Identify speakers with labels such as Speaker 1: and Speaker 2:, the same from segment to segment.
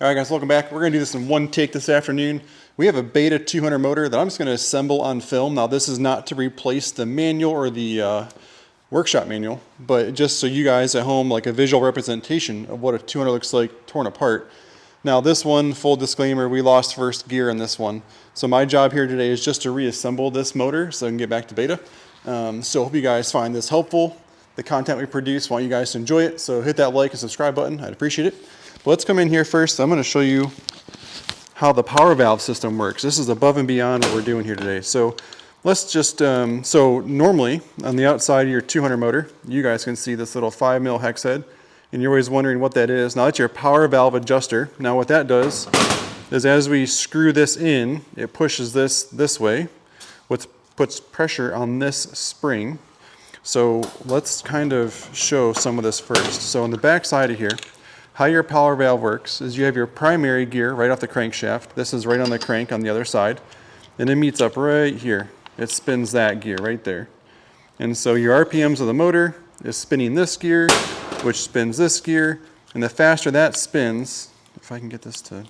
Speaker 1: All right, guys, welcome back. We're going to do this in one take this afternoon. We have a Beta 200 motor that I'm just going to assemble on film. Now, this is not to replace the manual or the workshop manual, but just so you guys at home, like a visual representation of what a 200 looks like torn apart. Now, this one, full disclaimer, we lost first gear in this one. So my job here today is just to reassemble this motor so I can get back to Beta. So I hope you guys find this helpful. The content we produce, want you guys to enjoy it. So hit that like and subscribe button. I'd appreciate it. But let's come in here first. I'm going to show you how the power valve system works. This is above and beyond what we're doing here today. So let's just, so normally on the outside of your 200 motor, you guys can see this little 5mm hex head. And you're always wondering what that is. Now that's your power valve adjuster. Now what that does is as we screw this in, it pushes this way, which puts pressure on this spring. So let's kind of show some of this first. So on the back side of here, how your power valve works is you have your primary gear right off the crankshaft. This is right on the crank on the other side. And it meets up right here. It spins that gear right there. And so your RPMs of the motor is spinning this gear, which spins this gear. And the faster that spins, if I can get this to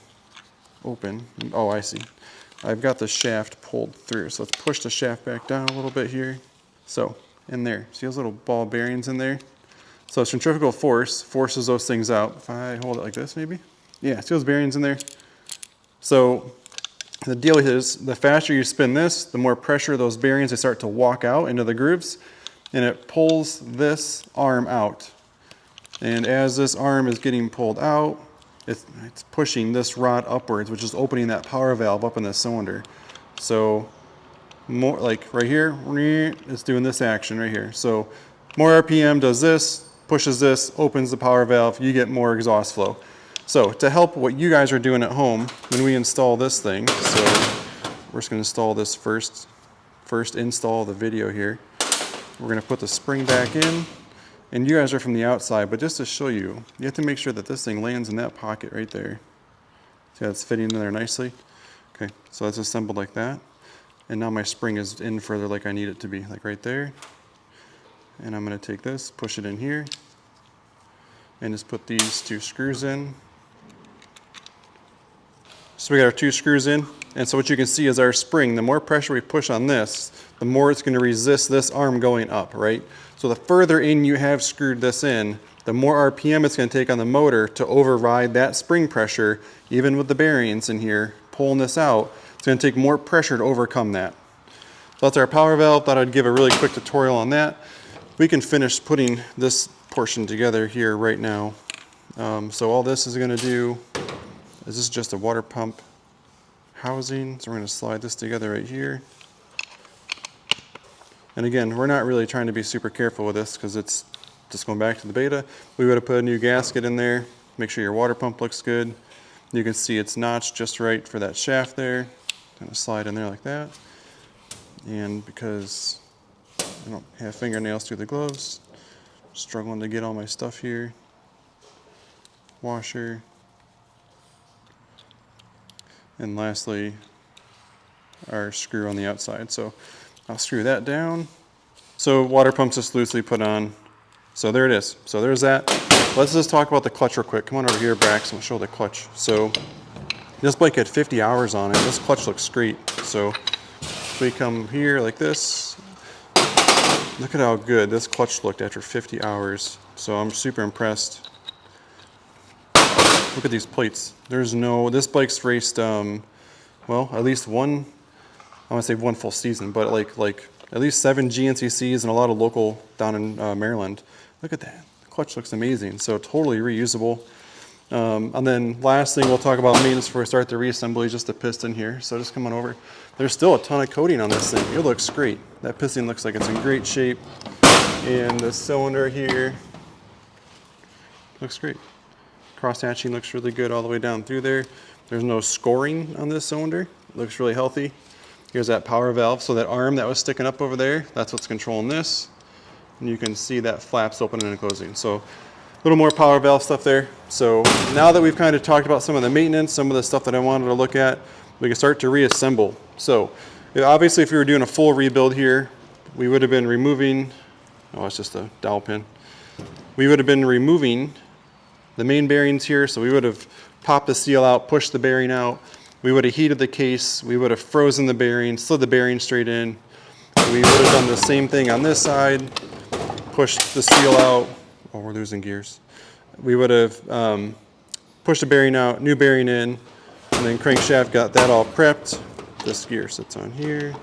Speaker 1: open. Oh, I see. I've got the shaft pulled through. So let's push the shaft back down a little bit here. So in there, see those little ball bearings in there? So centrifugal force forces those things out. If I hold it like this, maybe? Yeah, see those bearings in there? So the deal is the faster you spin this, the more pressure those bearings, they start to walk out into the grooves, and it pulls this arm out. And as this arm is getting pulled out, it's pushing this rod upwards, which is opening that power valve up in the cylinder. So more like right here, it's doing this action right here. So more RPM does this, pushes this, opens the power valve, you get more exhaust flow. So to help what you guys are doing at home when we install this thing, so we're just going to install this first install the video here. We're going to put the spring back in, and you guys are from the outside, but just to show you, you have to make sure that this thing lands in that pocket right there. See how it's fitting in there nicely? Okay, so that's assembled like that. And now my spring is in further like I need it to be, like right there. And I'm going to take this, push it in here, and just put these two screws in. So we got our two screws in, and so what you can see is our spring, the more pressure we push on this, the more it's going to resist this arm going up, right? So the further in you have screwed this in, the more RPM it's going to take on the motor to override that spring pressure, even with the bearings in here, pulling this out, it's going to take more pressure to overcome that. So that's our power valve. Thought I'd give a really quick tutorial on that. We can finish putting this portion together here right now. So all this is going to do is this is just a water pump housing. So we're going to slide this together right here. And again, we're not really trying to be super careful with this because it's just going back to the Beta. We would have put a new gasket in there. Make sure your water pump looks good. You can see it's notched just right for that shaft there. Kind of slide in there like that. And because I don't have fingernails through the gloves, struggling to get all my stuff here. Washer. And lastly, our screw on the outside. So I'll screw that down. So water pump's just loosely put on. So there it is. So there's that. Let's just talk about the clutch real quick. Come on over here, Brax, and we'll show the clutch. So this bike had 50 hours on it. This clutch looks great. So if we come here like this, look at how good this clutch looked after 50 hours. So I'm super impressed. Look at these plates. This bike's raced, well, at least one, I want to say one full season, but like at least 7 GNCCs and a lot of local down in Maryland. Look at that. The clutch looks amazing. So totally reusable. And then last thing we'll talk about maintenance before we start the reassembly is just the piston here. So just come on over. There's still a ton of coating on this thing. It looks great. That piston looks like it's in great shape. And the cylinder here looks great. Cross hatching looks really good all the way down through there. There's no scoring on this cylinder. It looks really healthy. Here's that power valve. So that arm that was sticking up over there, that's what's controlling this. And you can see that flaps opening and closing. So a little more power valve stuff there. So now that we've kind of talked about some of the maintenance, some of the stuff that I wanted to look at, we can start to reassemble. So obviously if we were doing a full rebuild here, we would have been removing, oh, it's just a dowel pin. We would have been removing the main bearings here, so we would have popped the seal out, pushed the bearing out. We would have heated the case, we would have frozen the bearing, slid the bearing straight in. We would have done the same thing on this side, pushed the seal out. Oh, we're losing gears. We would have pushed the bearing out, new bearing in, and then crankshaft, got that all prepped. This gear sits on here.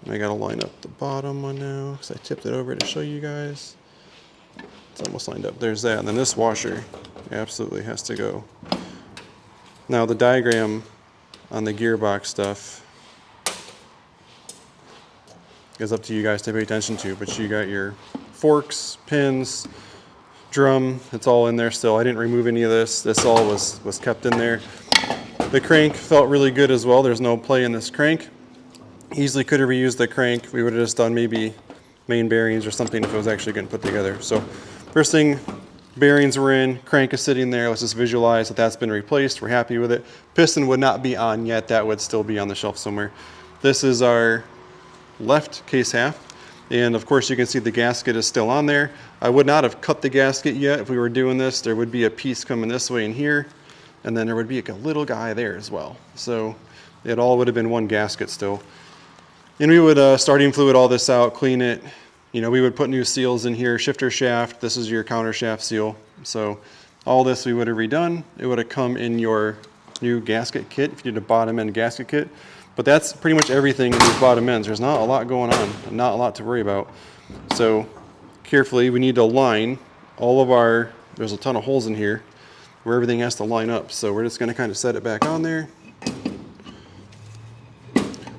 Speaker 1: I gotta line up the bottom one now because I tipped it over to show you guys. It's almost lined up. There's that, and then this washer absolutely has to go. Now the diagram on the gearbox stuff is up to you guys to pay attention to, but you got your forks, pins, drum, it's all in there still. I didn't remove any of this. This all was kept in there. The crank felt really good as well. There's no play in this crank. Easily could have reused the crank. We would have just done maybe main bearings or something if it was actually getting put together. So first thing, bearings were in, crank is sitting there. Let's just visualize that that's been replaced. We're happy with it. Piston would not be on yet. That would still be on the shelf somewhere. This is our left case half. And of course you can see the gasket is still on there. I would not have cut the gasket yet if we were doing this. There would be a piece coming this way in here, and then there would be like a little guy there as well. So it all would have been one gasket still. And we would starting fluid all this out, clean it. You know, we would put new seals in here, shifter shaft. This is your counter shaft seal. So all this we would have redone. It would have come in your new gasket kit if you did a bottom end gasket kit. But that's pretty much everything in these bottom ends. There's not a lot going on, not a lot to worry about. So carefully, we need to line all of our, there's a ton of holes in here where everything has to line up. So we're just gonna kind of set it back on there.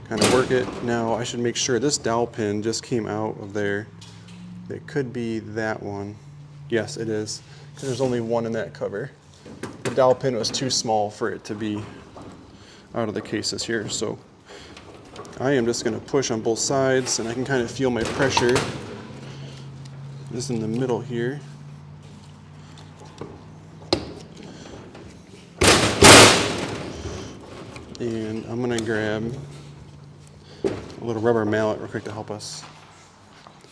Speaker 1: Kind of work it. Now I should make sure this dowel pin just came out of there. It could be that one. Yes, it is, because there's only one in that cover. The dowel pin was too small for it to be out of the cases here. So I am just going to push on both sides, and I can kind of feel my pressure just in the middle here. And I'm going to grab a little rubber mallet real quick to help us.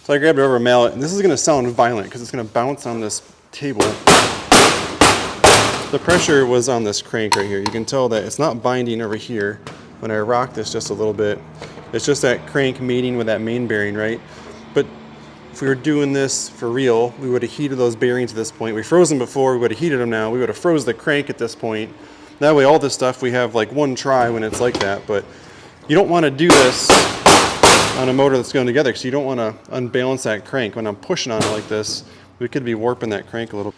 Speaker 1: So I grabbed a rubber mallet, and this is going to sound violent because it's going to bounce on this table. The pressure was on this crank right here. You can tell that it's not binding over here. When I rock this just a little bit, it's just that crank mating with that main bearing, right? But if we were doing this for real, we would have heated those bearings at this point. We froze them before, we would have heated them now. We would have froze the crank at this point. That way all this stuff, we have like one try when it's like that. But you don't want to do this on a motor that's going together because you don't want to unbalance that crank. When I'm pushing on it like this, we could be warping that crank a little.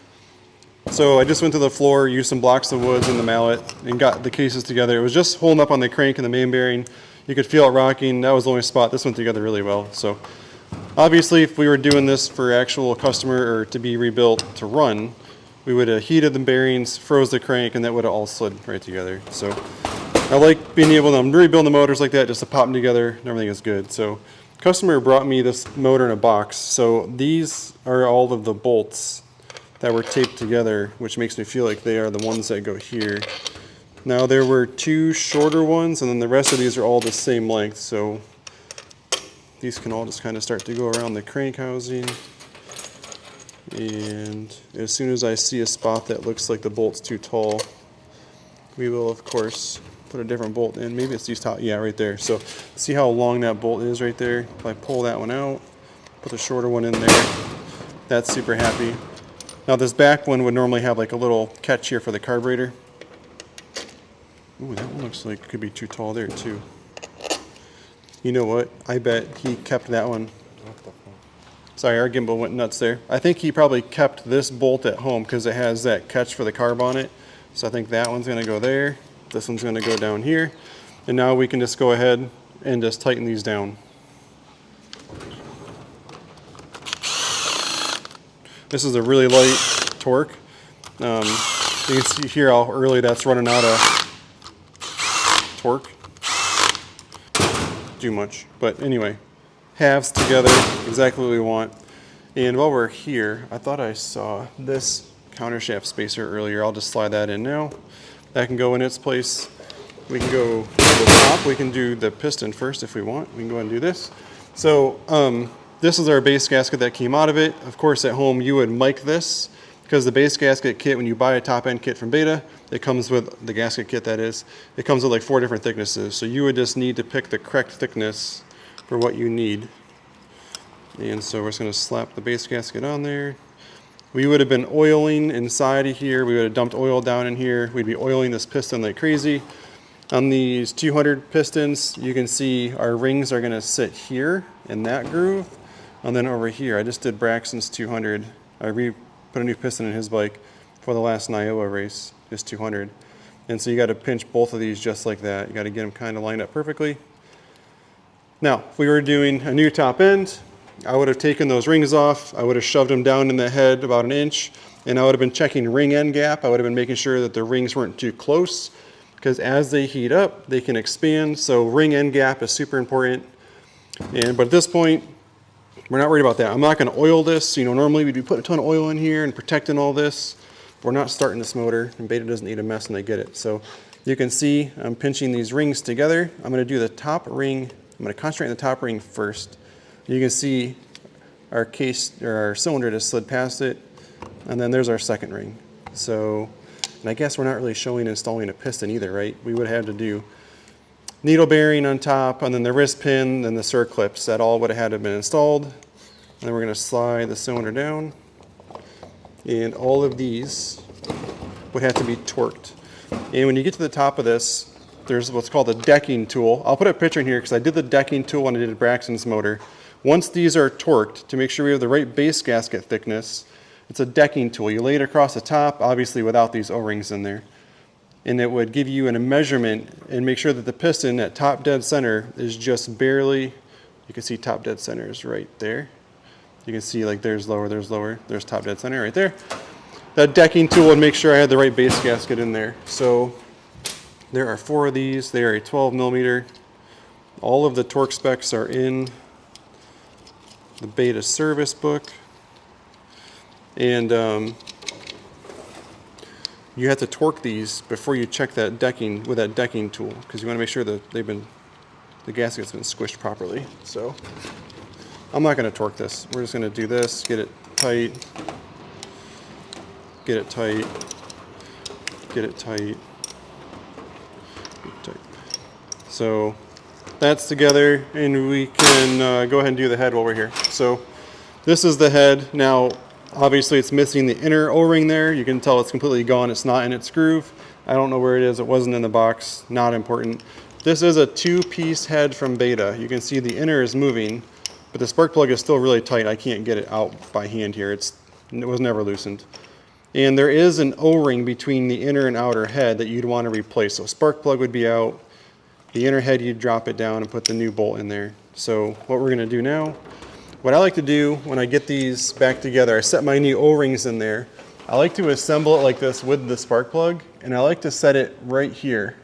Speaker 1: So I just went to the floor, used some blocks of wood and the mallet, and got the cases together. It was just holding up on the crank and the main bearing. You could feel it rocking. That was the only spot. This went together really well. So obviously, if we were doing this for actual customer or to be rebuilt to run, we would have heated the bearings, froze the crank, and that would have all slid right together. So I like being able to rebuild the motors like that, just to pop them together and everything is good. So customer brought me this motor in a box. So these are all of the bolts that were taped together, which makes me feel like they are the ones that go here. Now there were two shorter ones, and then the rest of these are all the same length, so these can all just kind of start to go around the crank housing. And as soon as I see a spot that looks like the bolt's too tall, we will of course put a different bolt in. Maybe it's these top, yeah, right there. So see how long that bolt is right there? If I pull that one out, put the shorter one in there, that's super happy. Now this back one would normally have like a little catch here for the carburetor. Ooh, that one looks like it could be too tall there too. You know what? I bet he kept that one. Sorry, our gimbal went nuts there. I think he probably kept this bolt at home because it has that catch for the carb on it. So I think that one's gonna go there. This one's gonna go down here. And now we can just go ahead and just tighten these down. This is a really light torque. You can see here how early that's running out of torque. Too much, but anyway, halves together, exactly what we want. And while we're here, I thought I saw this counter shaft spacer earlier. I'll just slide that in now. That can go in its place. We can go to the top. We can do the piston first if we want. We can go ahead and do this. So this is our base gasket that came out of it. Of course, at home you would mic this because the base gasket kit, when you buy a top end kit from Beta, it comes with the gasket kit, that is, it comes with like 4 different thicknesses. So you would just need to pick the correct thickness for what you need. And so we're just going to slap the base gasket on there. We would have been oiling inside of here. We would have dumped oil down in here. We'd be oiling this piston like crazy. On these 200 pistons, you can see our rings are going to sit here in that groove. And then over here, I just did Braxton's 200. I put a new piston in his bike for the last Iowa race, his 200. And so you got to pinch both of these just like that. You got to get them kind of lined up perfectly. Now, if we were doing a new top end, I would have taken those rings off. I would have shoved them down in the head about 1 inch, and I would have been checking ring end gap. I would have been making sure that the rings weren't too close, because as they heat up, they can expand. So ring end gap is super important. But at this point, we're not worried about that. I'm not going to oil this. You know, normally we'd be putting a ton of oil in here and protecting all this. We're not starting this motor, and Beta doesn't need a mess when they get it. So you can see I'm pinching these rings together. I'm going to do the top ring. I'm going to concentrate on the top ring first. You can see our case, or our cylinder just slid past it, and then there's our second ring. So, and I guess we're not really showing installing a piston either, right? We would have to do needle bearing on top, and then the wrist pin, and the circlips. That all would have had to have been installed. And then we're going to slide the cylinder down, and all of these would have to be torqued. And when you get to the top of this, there's what's called a decking tool. I'll put a picture in here because I did the decking tool when I did Braxton's motor. Once these are torqued, to make sure we have the right base gasket thickness, it's a decking tool. You lay it across the top, obviously without these O-rings in there. And it would give you a measurement and make sure that the piston at top dead center is just barely, you can see top dead center is right there. You can see like there's lower, there's top dead center right there. That decking tool would make sure I had the right base gasket in there. So there are 4 of these. They are a 12 millimeter. All of the torque specs are in the Beta service book. And you have to torque these before you check that decking with that decking tool, because you want to make sure that the gasket's been squished properly. So I'm not going to torque this. We're just going to do this, get it tight, get it tight, get it tight, tight. So that's together, and we can go ahead and do the head while we're here. So this is the head. Now, obviously it's missing the inner O-ring there. You can tell it's completely gone. It's not in its groove. I don't know where it is. It wasn't in the box. Not important. This is a 2-piece head from Beta. You can see the inner is moving, but the spark plug is still really tight. I can't get it out by hand here. It was never loosened. And there is an O-ring between the inner and outer head that you'd want to replace. So spark plug would be out. The inner head, you'd drop it down and put the new bolt in there. So what we're going to do now, what I like to do when I get these back together, I set my new O-rings in there. I like to assemble it like this with the spark plug, and I like to set it right here.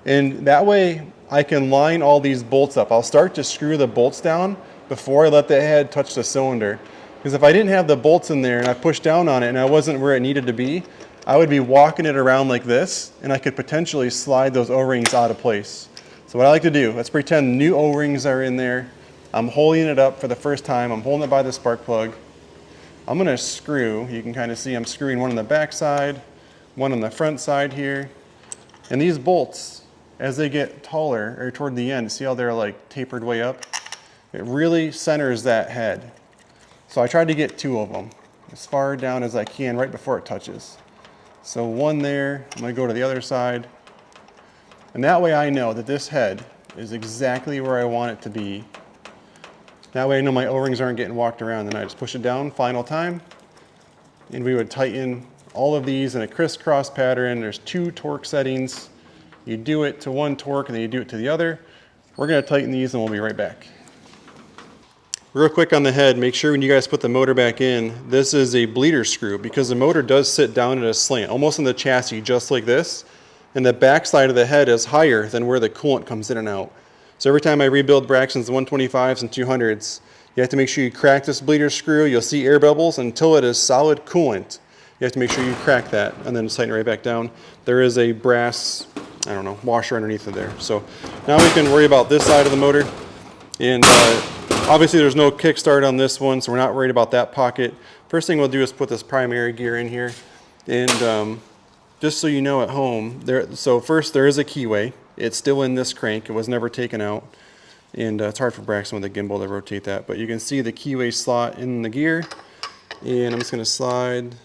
Speaker 1: And that way I can line all these bolts up. I'll start to screw the bolts down before I let the head touch the cylinder. Because if I didn't have the bolts in there and I pushed down on it and I wasn't where it needed to be, I would be walking it around like this, and I could potentially slide those O-rings out of place. So what I like to do, let's pretend new O-rings are in there. I'm holding it up for the first time. I'm holding it by the spark plug. I'm going to screw. You can kind of see I'm screwing one on the back side, one on the front side here. And these bolts, as they get taller or toward the end, see how they're like tapered way up? It really centers that head. So I tried to get 2 of them as far down as I can right before it touches. So one there. I'm going to go to the other side. And that way I know that this head is exactly where I want it to be. That way I know my O-rings aren't getting walked around. Then I just push it down final time, and we would tighten all of these in a crisscross pattern. There's 2 torque settings. You do it to one torque and then you do it to the other. We're going to tighten these and we'll be right back. Real quick on the head, make sure when you guys put the motor back in, this is a bleeder screw, because the motor does sit down at a slant, almost in the chassis, just like this. And the back side of the head is higher than where the coolant comes in and out. So every time I rebuild Braxton's 125s and 200s, you have to make sure you crack this bleeder screw. You'll see air bubbles until it is solid coolant. You have to make sure you crack that and then tighten it right back down. There is a brass, I don't know, washer underneath of there. So now we can worry about this side of the motor. And obviously there's no kickstart on this one, so we're not worried about that pocket. first thing we'll do is put this primary gear in here. And just so you know at home, so first there is a keyway. It's still in this crank. It was never taken out. And it's hard for Braxton with a gimbal to rotate that. But you can see the keyway slot in the gear. And I'm just going to slide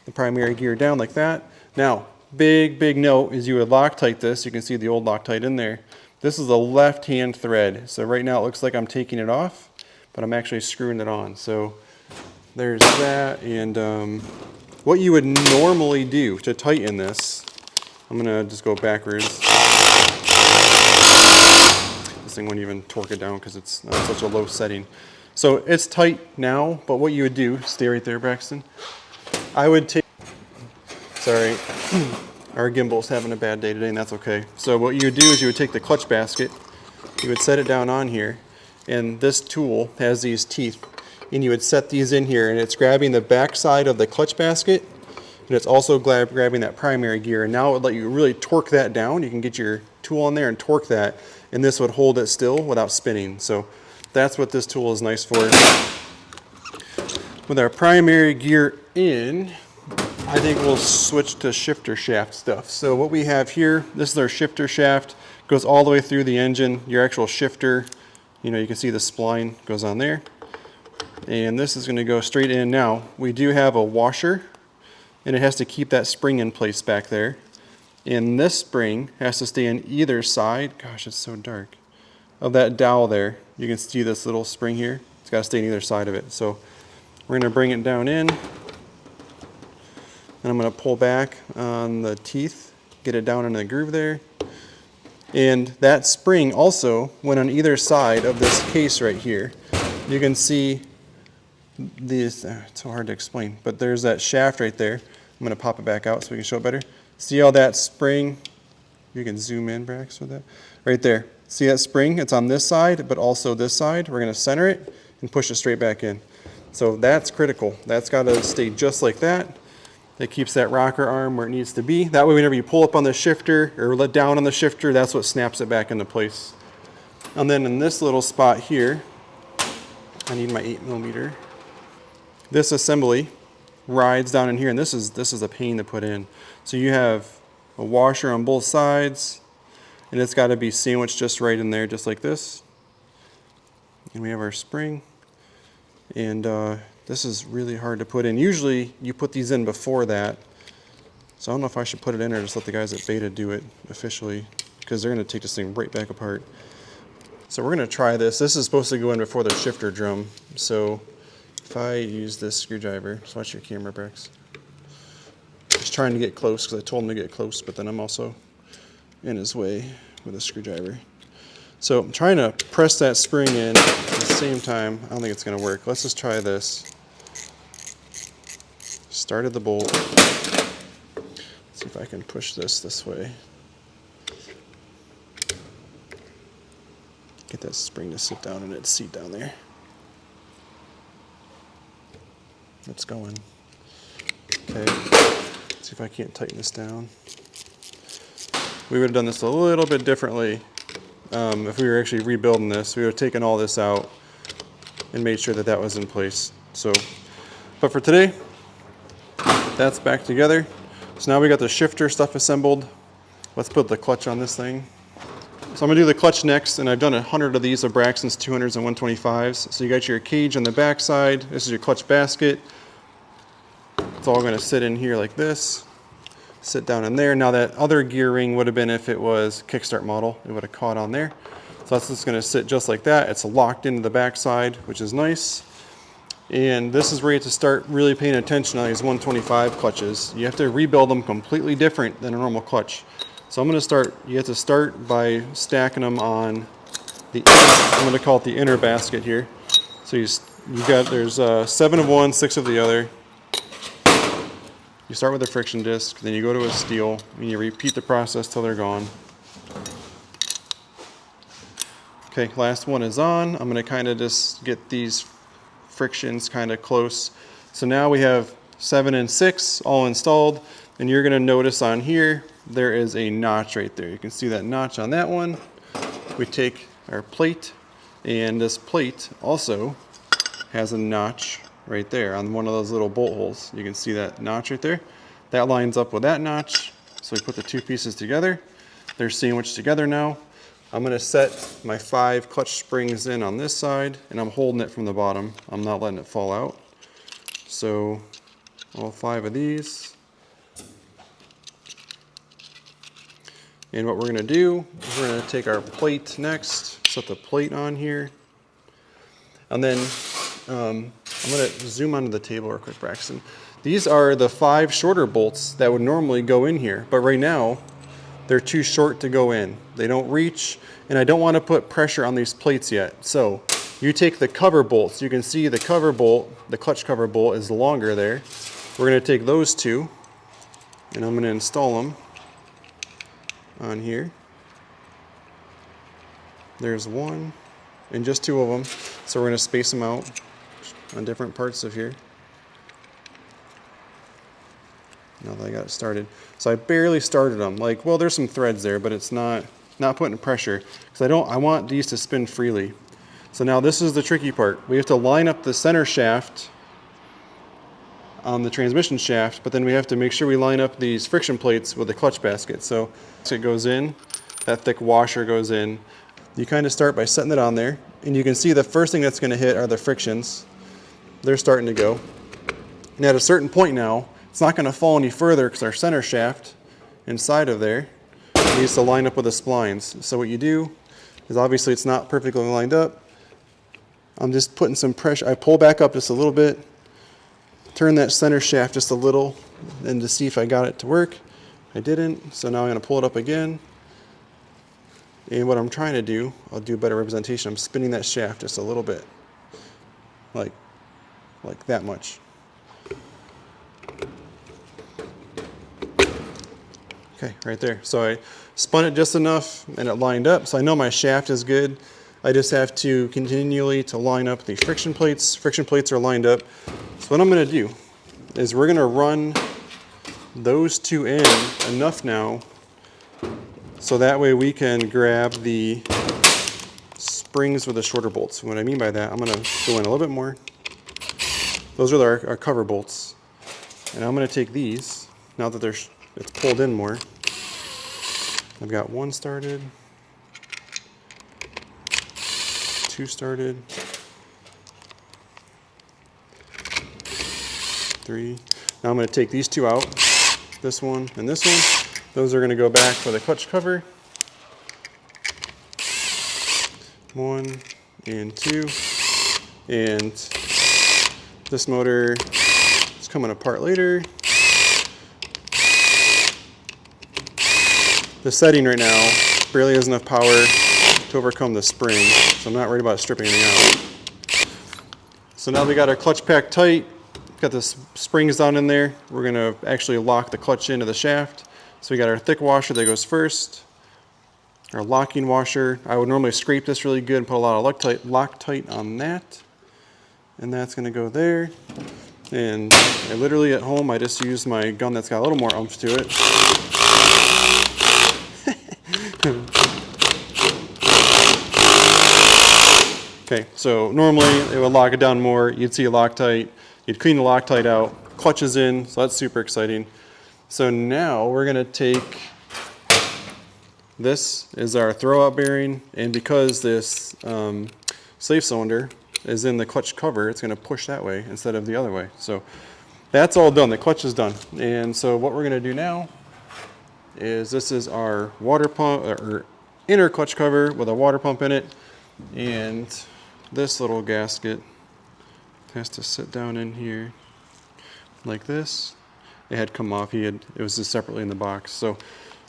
Speaker 1: the primary gear down like that. Now, big note is you would Loctite this. You can see the old Loctite in there. This is a left-hand thread. So right now it looks like I'm taking it off, but I'm actually screwing it on. So there's that. And what you would normally do to tighten this, I'm going to just go backwards. This thing won't even torque it down because it's on such a low setting. So it's tight now, but what you would do, stay right there, Braxton. I would take, sorry, our gimbal's having a bad day today, and that's okay. So what you would do is you would take the clutch basket, you would set it down on here, and this tool has these teeth, and you would set these in here, and it's grabbing the back side of the clutch basket, and it's also grabbing that primary gear. And now it would let you really torque that down. You can get your tool in there and torque that, and this would hold it still without spinning. So that's what this tool is nice for. With our primary gear in, I think we'll switch to shifter shaft stuff. So what we have here, this is our shifter shaft, goes all the way through the engine. Your actual shifter, you know, you can see the spline goes on there. And this is going to go straight in. Now, we do have a washer, and it has to keep that spring in place back there. And this spring has to stay on either side, gosh, it's so dark, of that dowel there. You can see this little spring here. It's got to stay on either side of it. So we're going to bring it down in, and I'm going to pull back on the teeth, get it down into the groove there. And that spring also went on either side of this case right here. You can see these, it's so hard to explain, but there's that shaft right there. I'm going to pop it back out so we can show it better. See how that spring, you can zoom in, Brax, with that, right there. See that spring? It's on this side, but also this side. We're going to center it and push it straight back in. So that's critical. That's got to stay just like that. That keeps that rocker arm where it needs to be. That way, whenever you pull up on the shifter or let down on the shifter, that's what snaps it back into place. And then in this little spot here, I need my 8mm. This assembly rides down in here, and this is a pain to put in. So you have a washer on both sides, and it's got to be sandwiched just right in there, just like this. And we have our spring, and this is really hard to put in. Usually you put these in before that, so I don't know if I should put it in or just let the guys at Beta do it officially, because they're going to take this thing right back apart. So we're going to try this. This is supposed to go in before the shifter drum. So if I use this screwdriver, just watch your camera, Brex. Just trying to get close because I told him to get close, but then I'm also in his way with a screwdriver. So I'm trying to press that spring in at the same time. I don't think it's going to work. Let's just try this. Started the bolt. Let's see if I can push this way. Get that spring to sit down in its seat down there. It's going. Okay. Let's see if I can't tighten this down. We would have done this a little bit differently. If we were actually rebuilding this, we would have taken all this out and made sure that that was in place. So, but for today, that's back together. So now we got the shifter stuff assembled. Let's put the clutch on this thing. So I'm gonna do the clutch next, and I've done 100 of these of Braxton's 200s and 125s. So you got your cage on the back side. This is your clutch basket. It's all gonna sit in here like this. Sit down in there. Now that other gear ring would have been if it was kickstart model, it would have caught on there. So that's just gonna sit just like that. It's locked into the back side, which is nice. And this is where you have to start really paying attention on these 125 clutches. You have to rebuild them completely different than a normal clutch. So I'm gonna start, you have to start by stacking them on the, I'm gonna call it the inner basket here. So you got, there's 7 of one, 6 of the other. You start with a friction disc, then you go to a steel, and you repeat the process till they're gone. Okay, last one is on. I'm gonna kind of just get these frictions kind of close. So now we have 7 and 6 all installed, and you're gonna notice on here, there is a notch right there. You can see that notch on that one. We take our plate, and this plate also has a notch right there on one of those little bolt holes. You can see that notch right there. That lines up with that notch. So we put the two pieces together. They're sandwiched together now. I'm gonna set my 5 clutch springs in on this side, and I'm holding it from the bottom. I'm not letting it fall out. So all 5 of these. And what we're gonna do is we're gonna take our plate next, set the plate on here. And then I'm gonna zoom onto the table real quick, Braxton. These are the 5 shorter bolts that would normally go in here, but right now they're too short to go in. They don't reach, and I don't wanna put pressure on these plates yet. So you take the cover bolts. You can see the cover bolt, the clutch cover bolt is longer there. We're gonna take those 2, and I'm gonna install them on here. There's 1 and just 2 of them. So we're gonna space them out on different parts of here. Now that I got it started. So I barely started them. Like, well, there's some threads there, but it's not putting pressure, because I want these to spin freely. So now this is the tricky part. We have to line up the center shaft on the transmission shaft, but then we have to make sure we line up these friction plates with the clutch basket. So it goes in, that thick washer goes in. You kind of start by setting it on there, and you can see the first thing that's going to hit are the frictions. They're starting to go. And at a certain point now, it's not going to fall any further because our center shaft inside of there needs to line up with the splines. So what you do is, obviously it's not perfectly lined up. I'm just putting some pressure. I pull back up just a little bit, turn that center shaft just a little, and to see if I got it to work. I didn't, so now I'm going to pull it up again. And what I'm trying to do, I'll do a better representation. I'm spinning that shaft just a little bit, like that much. Okay, right there. So I spun it just enough and it lined up. So I know my shaft is good. I just have to continually to line up the friction plates. Friction plates are lined up. So what I'm gonna do is we're gonna run those 2 in enough now so that way we can grab the springs with the shorter bolts. What I mean by that, I'm gonna go in a little bit more. Those are our cover bolts. And I'm gonna take these, now that it's pulled in more. I've got 1 started, 2 started, 3. Now I'm going to take these 2 out, this one and this one. Those are going to go back for the clutch cover. 1 and 2. And this motor is coming apart later. The setting right now barely has enough power to overcome the spring, so I'm not worried about stripping anything out. So now we got our clutch packed tight, got the springs down in there. We're gonna actually lock the clutch into the shaft. So we got our thick washer that goes first, our locking washer. I would normally scrape this really good and put a lot of Loctite on that. And that's gonna go there. And I literally at home, I just use my gun that's got a little more oomph to it. Okay, so normally it would lock it down more. You'd see a Loctite, you'd clean the Loctite out, clutch is in, so that's super exciting. So now we're gonna take, this is our throwout bearing, and because this slave cylinder is in the clutch cover, it's gonna push that way instead of the other way. So that's all done, the clutch is done. And so what we're gonna do now is, this is our water pump, or inner clutch cover with a water pump in it, and this little gasket has to sit down in here like this. It had come off, it was just separately in the box. So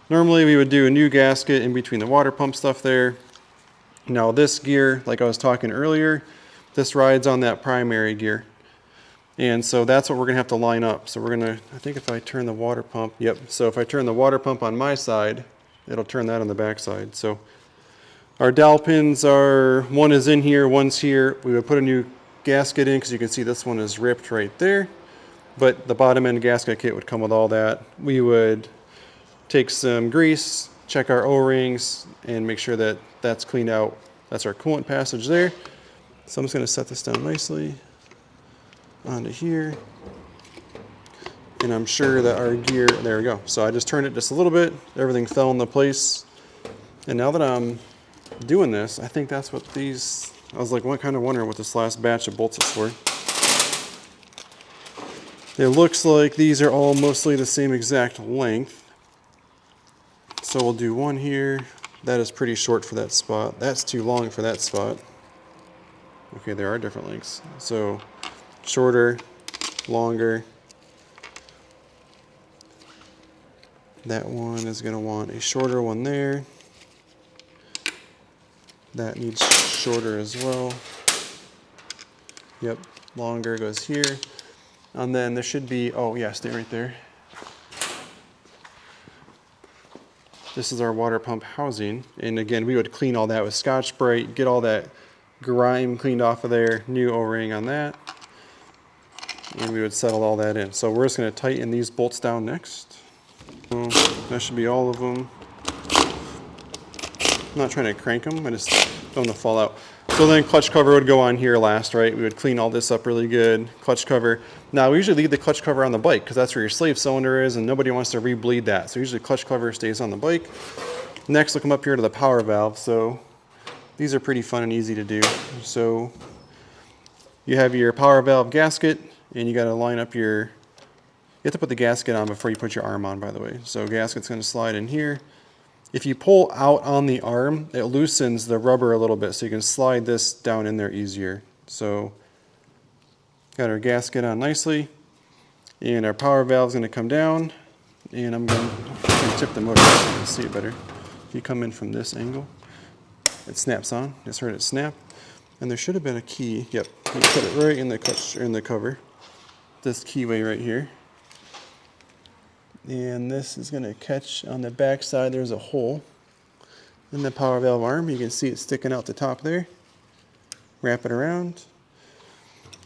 Speaker 1: normally we would do a new gasket in between the water pump stuff there. Now this gear, like I was talking earlier, this rides on that primary gear. And so that's what we're gonna have to line up. So we're gonna, I think if I turn the water pump, yep. So if I turn the water pump on my side, it'll turn that on the back side. So our dowel pins are, one is in here, one's here. We would put a new gasket in because you can see this one is ripped right there. But the bottom end gasket kit would come with all that. We would take some grease, check our O-rings, and make sure that that's cleaned out. That's our coolant passage there. So I'm just gonna set this down nicely. onto here. And I'm sure that our gear, there we go. So I just turned it just a little bit, everything fell into place. And now that I'm doing this, I think that's what these, I was like, what kind of wondering what this last batch of bolts is for. It looks like these are all mostly the same exact length. So we'll do one here. That is pretty short for that spot. That's too long for that spot. Okay, there are different lengths. So shorter, longer. That one is going to want a shorter one there. That needs shorter as well. Yep, longer goes here. And then there should be, oh yeah, stay right there. This is our water pump housing. And again, we would clean all that with Scotch-Brite, get all that grime cleaned off of there, new O-ring on that. And we would settle all that in. So we're just going to tighten these bolts down next. So that should be all of them. I'm not trying to crank them, I just don't want to fall out. So then clutch cover would go on here last, right? We would clean all this up really good. Clutch cover. Now we usually leave the clutch cover on the bike because that's where your slave cylinder is and nobody wants to re-bleed that. So usually clutch cover stays on the bike. Next we'll come up here to the power valve. So these are pretty fun and easy to do. So you have your power valve gasket and you got to line up your, you have to put the gasket on before you put your arm on, by the way. So gasket's going to slide in here. If you pull out on the arm, it loosens the rubber a little bit so you can slide this down in there easier. So got our gasket on nicely and our power valve is going to come down and I'm going to tip the motor so you can see it better. If you come in from this angle, it snaps on. Just heard it snap. And there should have been a key. Yep, you put it right in the clutch, or in the cover. This keyway right here. And this is going to catch on the back side. There's a hole in the power valve arm. You can see it sticking out the top there. Wrap it around.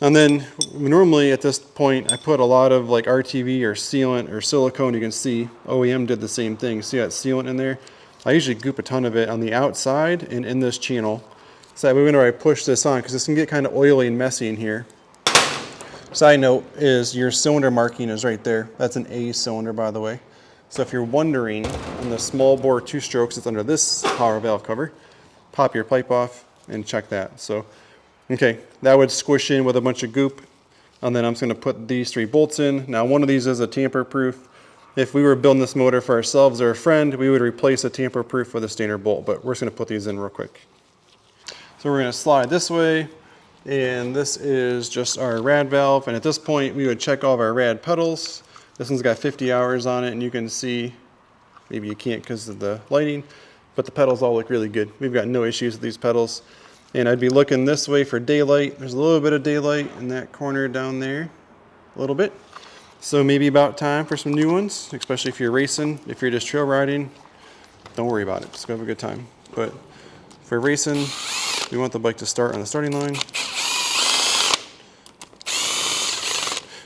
Speaker 1: And then normally at this point I put a lot of like RTV or sealant or silicone. You can see OEM did the same thing. See that sealant in there? I usually goop a ton of it on the outside and in this channel. So whenever I push this on, because this can get kind of oily and messy in here. Side note is your cylinder marking is right there. That's an A cylinder, by the way. So if you're wondering, on the small bore 2-strokes, it's under this power valve cover. Pop your pipe off and check that. So, okay, that would squish in with a bunch of goop. And then I'm just going to put these 3 bolts in. Now, one of these is a tamper-proof. If we were building this motor for ourselves or a friend, we would replace a tamper-proof with a standard bolt. But we're just going to put these in real quick. So we're going to slide this way. And this is just our rad valve, and at this point we would check all of our rad pedals. This one's got 50 hours on it, and you can see, maybe you can't because of the lighting, but the pedals all look really good. We've got no issues with these pedals. And I'd be looking this way for daylight. There's a little bit of daylight in that corner down there, a little bit. So maybe about time for some new ones, especially if you're racing. If you're just trail riding, don't worry about it, just go have a good time. But for racing, we want the bike to start on the starting line.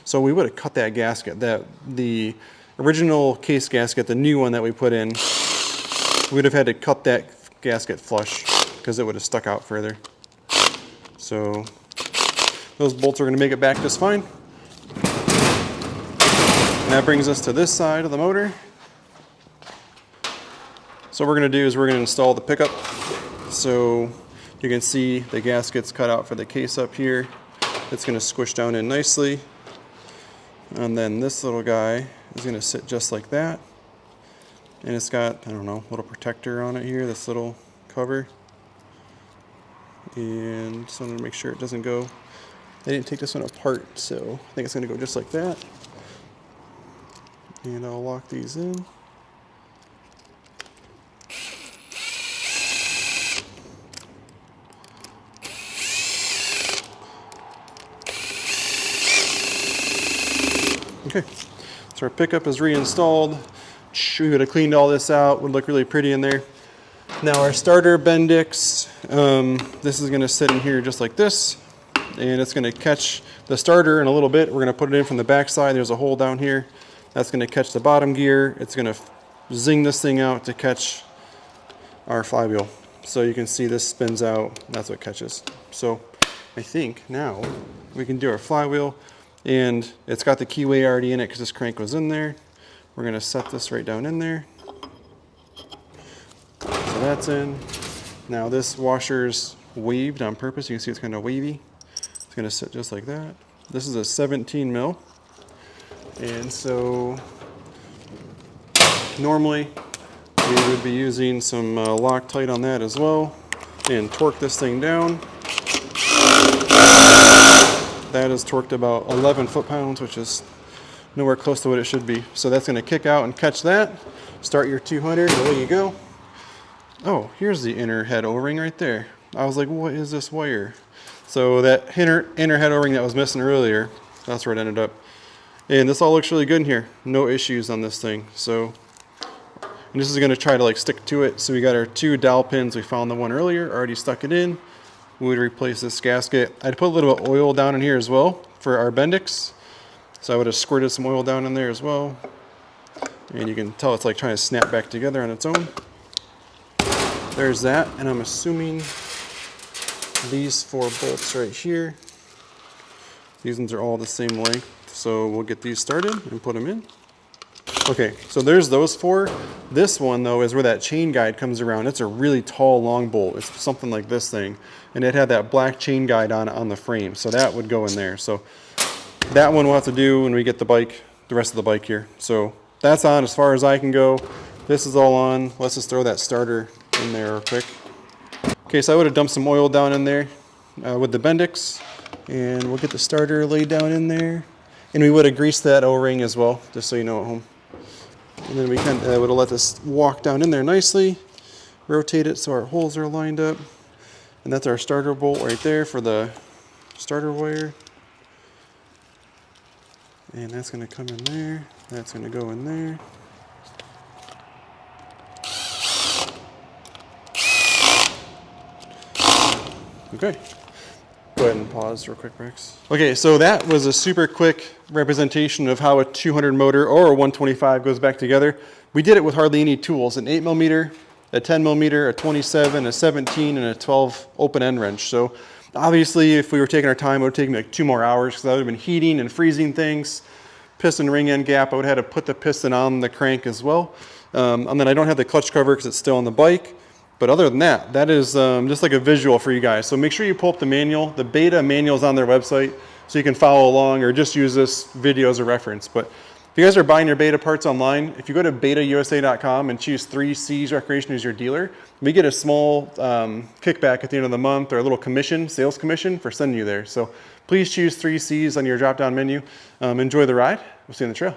Speaker 1: So we would have cut that gasket, the original case gasket, the new one that we put in, we would have had to cut that gasket flush because it would have stuck out further. So those bolts are going to make it back just fine. And that brings us to this side of the motor. So what we're going to do is we're going to install the pickup. So you can see the gasket's cut out for the case up here. It's going to squish down in nicely. And then this little guy is going to sit just like that. And it's got, I don't know, a little protector on it here, this little cover. And just wanted to make sure it doesn't go. I didn't take this one apart, so I think it's going to go just like that. And I'll lock these in. Okay, so our pickup is reinstalled. We would have cleaned all this out, would look really pretty in there. Now our starter Bendix, this is going to sit in here just like this, and it's going to catch the starter in a little bit. We're going to put it in from the back side. There's a hole down here. That's going to catch the bottom gear. It's going to zing this thing out to catch our flywheel. So you can see this spins out. That's what catches. So I think now we can do our flywheel. And it's got the keyway already in it because this crank was in there. We're gonna set this right down in there. So that's in. Now this washer's waved on purpose. You can see it's kind of wavy. It's gonna sit just like that. This is a 17 mil. And so normally we would be using some Loctite on that as well and torque this thing down. That is torqued about 11 foot-pounds, which is nowhere close to what it should be. So that's gonna kick out and catch that. Start your 200, away you go. Oh, here's the inner head O-ring right there. I was like, what is this wire? So that inner head O-ring that was missing earlier, that's where it ended up. And this all looks really good in here. No issues on this thing. So, and this is gonna try to like stick to it. So we got our 2 dowel pins. We found the one earlier, already stuck it in. We would replace this gasket. I'd put a little bit of oil down in here as well for our Bendix. So I would have squirted some oil down in there as well. And you can tell it's like trying to snap back together on its own. There's that, and I'm assuming these 4 bolts right here, these ones are all the same length. So we'll get these started and put them in. Okay, so there's those 4. This one though is where that chain guide comes around. It's a really tall, long bolt. It's something like this thing. And it had that black chain guide on the frame. So that would go in there. So that one we'll have to do when we get the bike, the rest of the bike here. So that's on as far as I can go. This is all on. Let's just throw that starter in there real quick. Okay, so I would have dumped some oil down in there with the Bendix. And we'll get the starter laid down in there. And we would have greased that O-ring as well, just so you know at home. And then we would have let this walk down in there nicely, rotate it so our holes are lined up. And that's our starter bolt right there for the starter wire. And that's gonna come in there, that's gonna go in there. Okay. Go ahead and pause real quick, Rex. Okay, so that was a super quick representation of how a 200 motor or a 125 goes back together. We did it with hardly any tools, an 8mm, a 10mm, a 27, a 17, and a 12 open end wrench. So obviously if we were taking our time, it would take me like 2 more hours because I would have been heating and freezing things. Piston ring end gap, I would have had to put the piston on the crank as well. And then I don't have the clutch cover because it's still on the bike. But other than that, that is just like a visual for you guys. So make sure you pull up the manual. The beta manual is on their website, so you can follow along or just use this video as a reference. But if you guys are buying your beta parts online, if you go to betausa.com and choose 3C's Recreation as your dealer, we get a small kickback at the end of the month or a little commission, sales commission for sending you there. So please choose 3C's on your drop-down menu. Enjoy the ride. We'll see you on the trail.